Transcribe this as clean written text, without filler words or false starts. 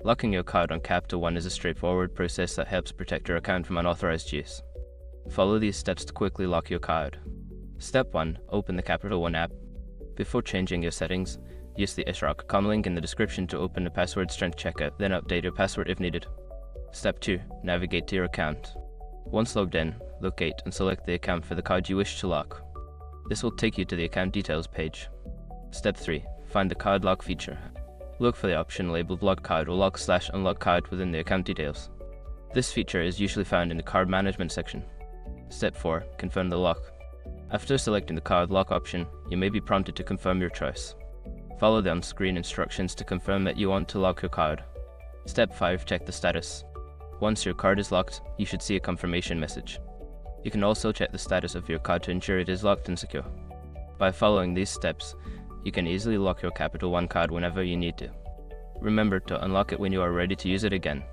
Locking your card on Capital One is a straightforward process that helps protect your account from unauthorized use. Follow these steps to quickly lock your card. Step 1. Open the Capital One app. Before changing your settings, use the Ishraq.com link in the description to open the password strength checker, then update your password if needed. Step 2. Navigate to your account. Once logged in, locate and select the account for the card you wish to lock. This will take you to the account details page. Step 3. Find the card lock feature. Look for the option labeled Lock Card or Lock/Unlock Card within the account details. This feature is usually found in the card management section. Step 4. Confirm the lock. After selecting the card lock option, you may be prompted to confirm your choice. Follow the on-screen instructions to confirm that you want to lock your card. Step 5. Check the status. Once your card is locked, you should see a confirmation message. You can also check the status of your card to ensure it is locked and secure. By following these steps, you can easily lock your Capital One card whenever you need to. Remember to unlock it when you are ready to use it again.